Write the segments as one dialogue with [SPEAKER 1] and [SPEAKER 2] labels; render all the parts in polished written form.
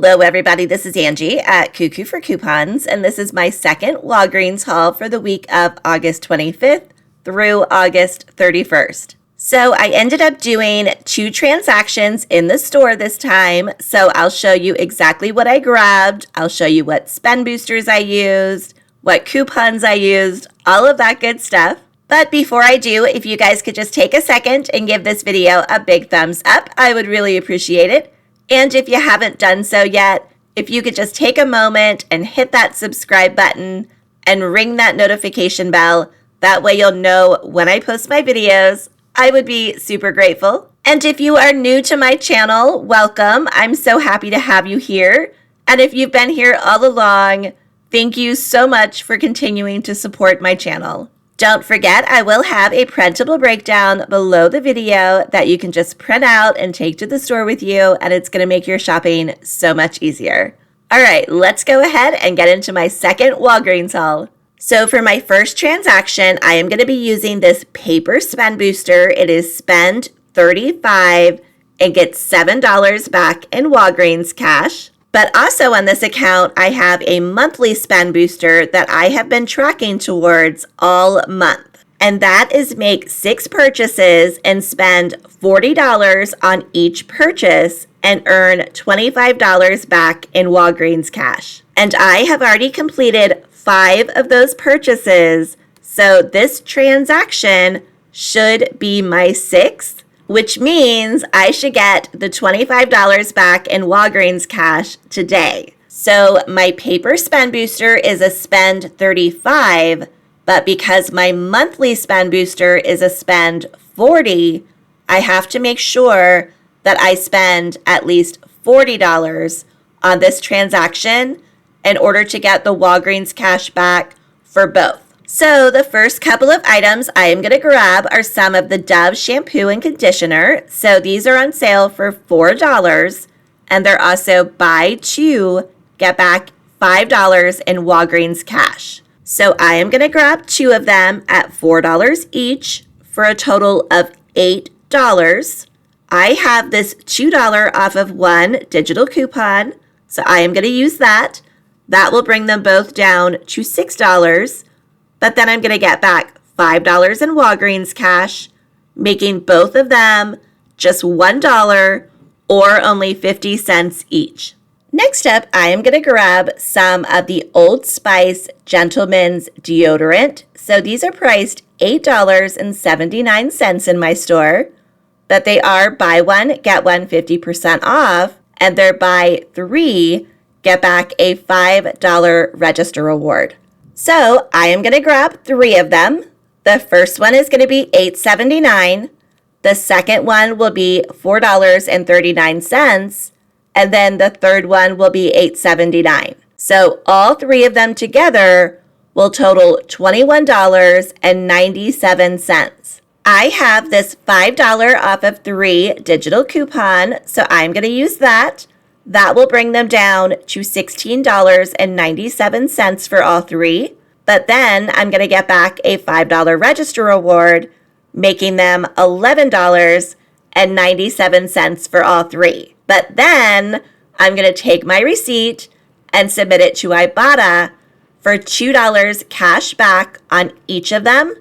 [SPEAKER 1] Hello everybody, this is Angie at Cuckoo for Coupons, and this is my second Walgreens haul for the week of August 25th through August 31st. So I ended up doing 2 transactions in the store this time, so I'll show you exactly what I grabbed, I'll show you what spend boosters I used, what coupons I used, all of that good stuff. But before I do, if you guys could just take a second and give this video a big thumbs up, I would really appreciate it. And if you haven't done so yet, if you could just take a moment and hit that subscribe button and ring that notification bell, that way you'll know when I post my videos, I would be super grateful. And if you are new to my channel, welcome. I'm so happy to have you here. And if you've been here all along, thank you so much for continuing to support my channel. Don't forget, I will have a printable breakdown below the video that you can just print out and take to the store with you, and it's going to make your shopping so much easier. All right, let's go ahead and get into my second Walgreens haul. So for my first transaction, I am going to be using this paper spend booster. It is spend $35 and get $7 back in Walgreens cash. But also on this account, I have a monthly spend booster that I have been tracking towards all month. And that is make 6 purchases and spend $40 on each purchase and earn $25 back in Walgreens cash. And I have already completed 5 of those purchases. So this transaction should be my 6th. Which means I should get the $25 back in Walgreens cash today. So my paper spend booster is a spend $35, but because my monthly spend booster is a spend $40, I have to make sure that I spend at least $40 on this transaction in order to get the Walgreens cash back for both. So the first couple of items I am going to grab are some of the Dove shampoo and conditioner. So these are on sale for $4, and they're also buy 2, get back $5 in Walgreens cash. So I am going to grab 2 of them at $4 each for a total of $8. I have this $2 off of 1 digital coupon, so I am going to use that. That will bring them both down to $6. But then I'm going to get back $5 in Walgreens cash, making both of them just $1 or only 50 cents each. Next up, I am going to grab some of the Old Spice Gentleman's Deodorant. So these are priced $8.79 in my store, but they are buy 1, get 1 50% off, and they're buy 3, get back a $5 register reward. So I am going to grab 3 of them. The first one is going to be $8.79. The second one will be $4.39. And then the third one will be $8.79. So all 3 of them together will total $21.97. I have this $5 off of 3 digital coupon, so I'm going to use that. That will bring them down to $16.97 for all 3. But then I'm going to get back a $5 register reward, making them $11.97 for all 3. But then I'm going to take my receipt and submit it to Ibotta for $2 cash back on each of them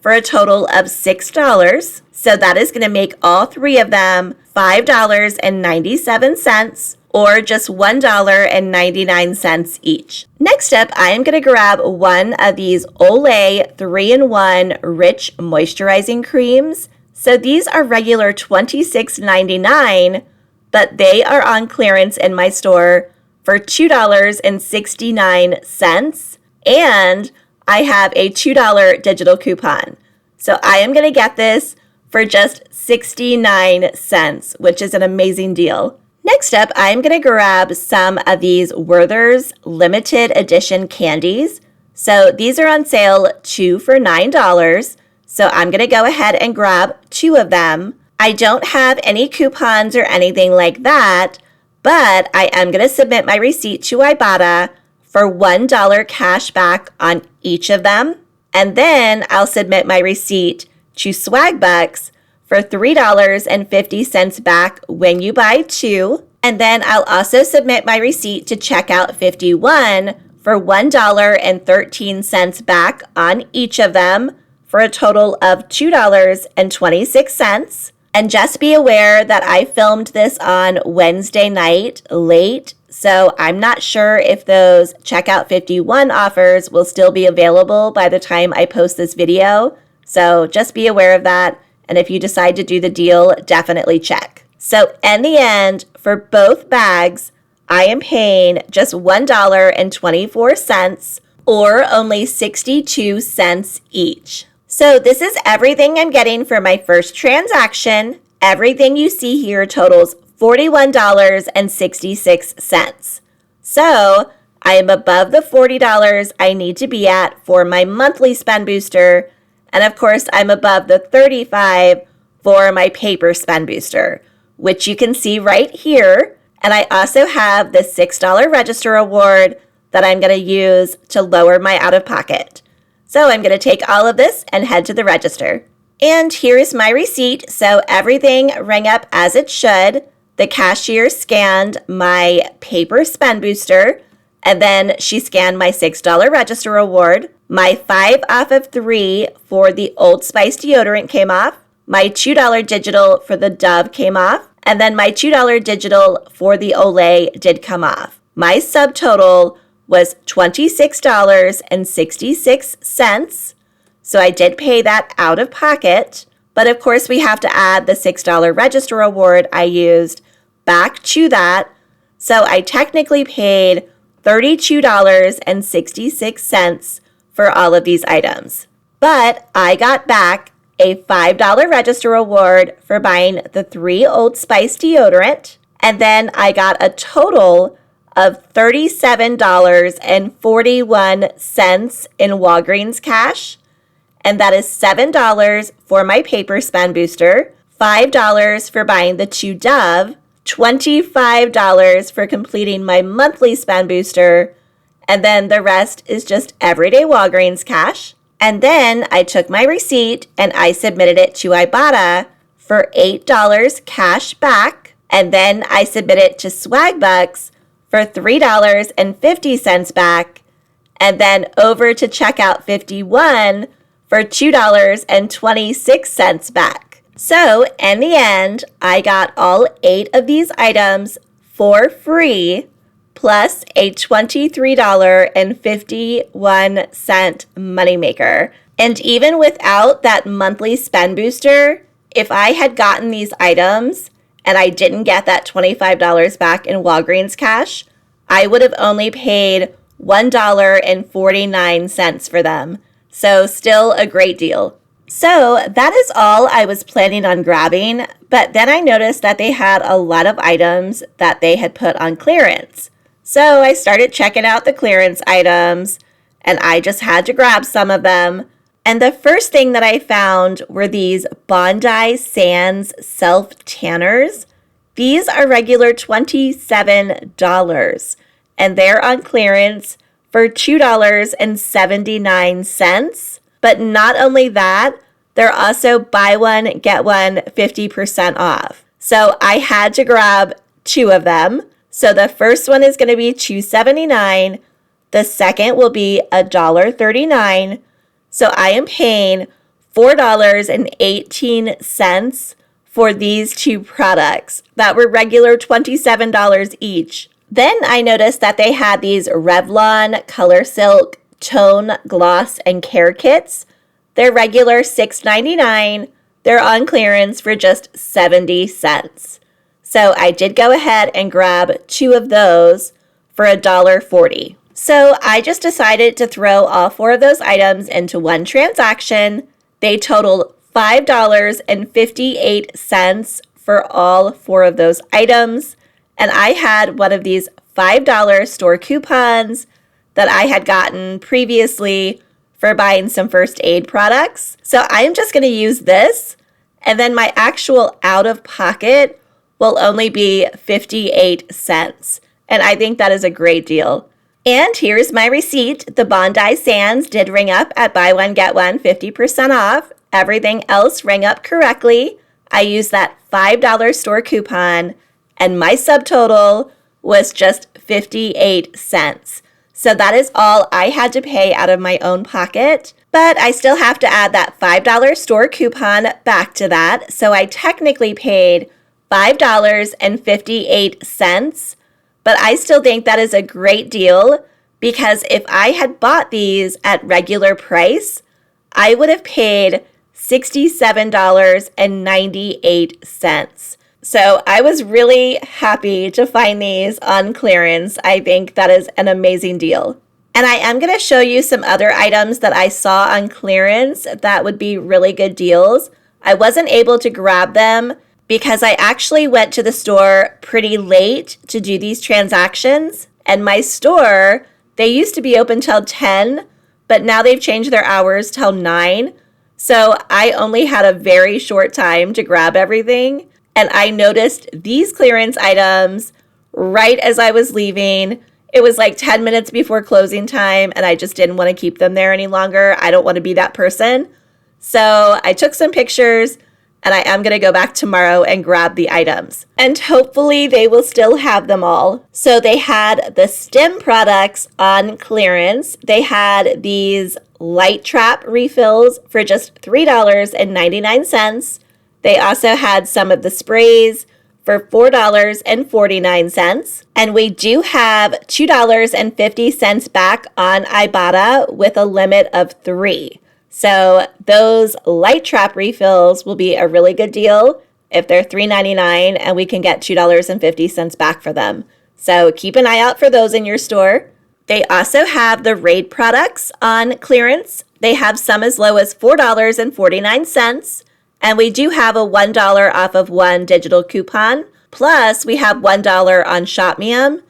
[SPEAKER 1] for a total of $6. So that is going to make all 3 of them $5.97 or just $1.99 each. Next up, I am going to grab one of these Olay 3-in-1 Rich Moisturizing Creams. So these are regular $26.99, but they are on clearance in my store for $2.69, and I have a $2 digital coupon. So I am going to get this for just 69 cents, which is an amazing deal. Next up, I'm going to grab some of these Werther's limited edition candies. So these are on sale 2 for $9. So I'm going to go ahead and grab 2 of them. I don't have any coupons or anything like that, but I am going to submit my receipt to Ibotta for $1 cash back on each of them. And then I'll submit my receipt to Swagbucks for $3.50 back when you buy 2. And then I'll also submit my receipt to checkout 51 for $1.13 back on each of them for a total of $2.26. And just be aware that I filmed this on Wednesday night late, so I'm not sure if those checkout 51 offers will still be available by the time I post this video. So just be aware of that. And if you decide to do the deal, definitely check. So in the end, for both bags, I am paying just $1.24 or only 62 cents each. So this is everything I'm getting for my first transaction. Everything you see here totals $41.66. So I am above the $40 I need to be at for my monthly spend booster. And of course, I'm above the $35 for my paper spend booster, which you can see right here. And I also have the $6 register award that I'm going to use to lower my out-of-pocket. So I'm going to take all of this and head to the register. And here's my receipt. So everything rang up as it should. The cashier scanned my paper spend booster, and then she scanned my $6 register award. My 5 off of 3 for the Old Spice deodorant came off. My $2 digital for the Dove came off. And then my $2 digital for the Olay did come off. My subtotal was $26.66. So I did pay that out of pocket. But of course, we have to add the $6 register award I used back to that. So I technically paid $32.66 for all of these items. But I got back a $5 register award for buying the 3 Old Spice deodorant. And then I got a total of $37.41 in Walgreens cash. And that is $7 for my paper spend booster, $5 for buying the 2 Dove, $25 for completing my monthly spend booster, and then the rest is just everyday Walgreens cash. And then I took my receipt and I submitted it to Ibotta for $8 cash back. And then I submitted it to Swagbucks for $3.50 back. And then over to Checkout 51 for $2.26 back. So in the end, I got all 8 of these items for free, plus a $23.51 moneymaker. And even without that monthly spend booster, if I had gotten these items and I didn't get that $25 back in Walgreens cash, I would have only paid $1.49 for them. So still a great deal. So that is all I was planning on grabbing, but then I noticed that they had a lot of items that they had put on clearance. So I started checking out the clearance items, and I just had to grab some of them. And the first thing that I found were these Bondi Sands self-tanners. These are regular $27, and they're on clearance for $2.79. But not only that, they're also buy one, get one 50% off. So I had to grab 2 of them. So the first one is going to be $2.79. The second will be $1.39. So I am paying $4.18 for these 2 products that were regular $27 each. Then I noticed that they had these Revlon Color Silk Tone, Gloss, and Care Kits. They're regular $6.99. They're on clearance for just 70 cents. So I did go ahead and grab 2 of those for $1.40. So I just decided to throw all 4 of those items into one transaction. They totaled $5.58 for all 4 of those items. And I had one of these $5 store coupons that I had gotten previously for buying some first aid products. So I'm just going to use this, and then my actual out-of-pocket will only be 58 cents. And I think that is a great deal. And here's my receipt. The Bondi Sands did ring up at buy one, get one 50% off. Everything else rang up correctly. I used that $5 store coupon, and my subtotal was just 58 cents. So that is all I had to pay out of my own pocket. But I still have to add that $5 store coupon back to that. So I technically paid $5.58. But I still think that is a great deal because if I had bought these at regular price, I would have paid $67.98. So I was really happy to find these on clearance. I think that is an amazing deal. And I am going to show you some other items that I saw on clearance that would be really good deals. I wasn't able to grab them because I actually went to the store pretty late to do these transactions. And my store, they used to be open till 10, but now they've changed their hours till 9. So I only had a very short time to grab everything. And I noticed these clearance items right as I was leaving. It was like 10 minutes before closing time, and I just didn't want to keep them there any longer. I don't want to be that person. So I took some pictures, and I am going to go back tomorrow and grab the items. And hopefully they will still have them all. So they had the stem products on clearance. They had these light trap refills for just $3.99. They also had some of the sprays for $4.49. And we do have $2.50 back on Ibotta with a limit of 3. So those light trap refills will be a really good deal if they're $3.99 and we can get $2.50 back for them. So keep an eye out for those in your store. They also have the Raid products on clearance. They have some as low as $4.49. And we do have a $1 off of one digital coupon. Plus, we have $1 on Shopmium.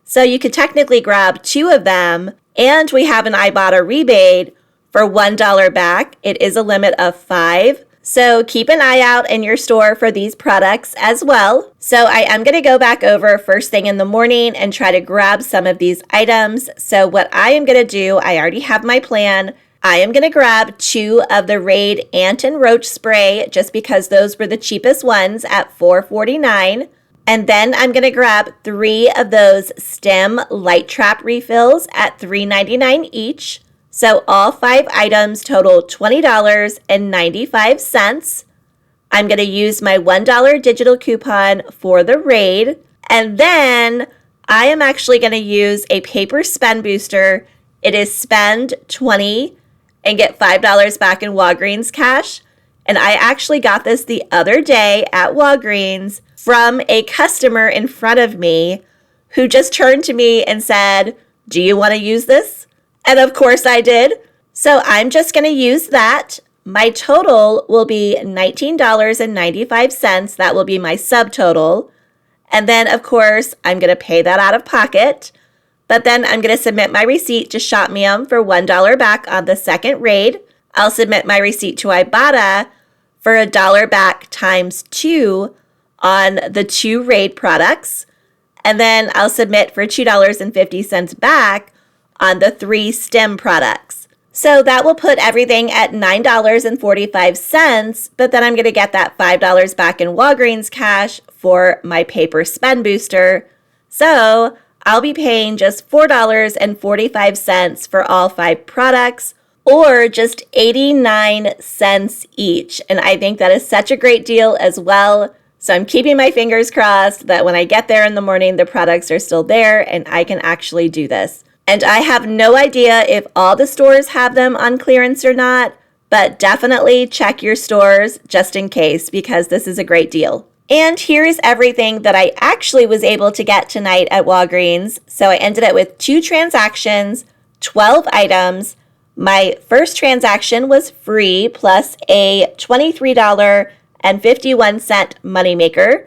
[SPEAKER 1] So you could technically grab 2 of them. And we have an Ibotta rebate for $1 back. It is a limit of 5. So keep an eye out in your store for these products as well. So I am going to go back over first thing in the morning and try to grab some of these items. So what I am going to do, I already have my plan. I am going to grab 2 of the Raid Ant and Roach Spray just because those were the cheapest ones at $4.49. And then I'm going to grab 3 of those Stem Light Trap refills at $3.99 each. So all 5 items total $20.95. I'm going to use my $1 digital coupon for the Raid. And then I am actually going to use a paper spend booster. It is spend 20 and get $5 back in Walgreens cash. And I actually got this the other day at Walgreens from a customer in front of me who just turned to me and said, "Do you want to use this?" And of course I did. So I'm just going to use that. My total will be $19.95. That will be my subtotal. And then, of course, I'm going to pay that out of pocket. But then I'm going to submit my receipt to Shopmium for $1 back on the second Raid. I'll submit my receipt to Ibotta for $1 back times 2 on the 2 Raid products. And then I'll submit for $2.50 back on the 3 Stem products. So that will put everything at $9.45, but then I'm going to get that $5 back in Walgreens cash for my paper spend booster. So I'll be paying just $4.45 for all 5 products, or just 89 cents each. And I think that is such a great deal as well. So I'm keeping my fingers crossed that when I get there in the morning, the products are still there and I can actually do this. And I have no idea if all the stores have them on clearance or not, but definitely check your stores just in case because this is a great deal. And here's everything that I actually was able to get tonight at Walgreens. So I ended up with 2 transactions, 12 items. My first transaction was free plus a $23.51 moneymaker.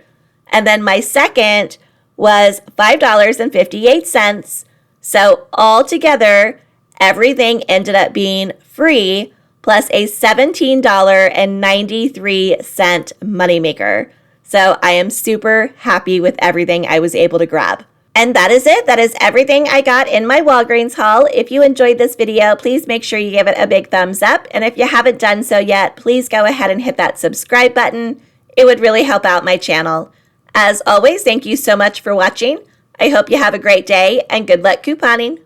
[SPEAKER 1] And then my second was $5.58. So altogether, everything ended up being free plus a $17.93 moneymaker. So I am super happy with everything I was able to grab. And that is it. That is everything I got in my Walgreens haul. If you enjoyed this video, please make sure you give it a big thumbs up. And if you haven't done so yet, please go ahead and hit that subscribe button. It would really help out my channel. As always, thank you so much for watching. I hope you have a great day and good luck couponing.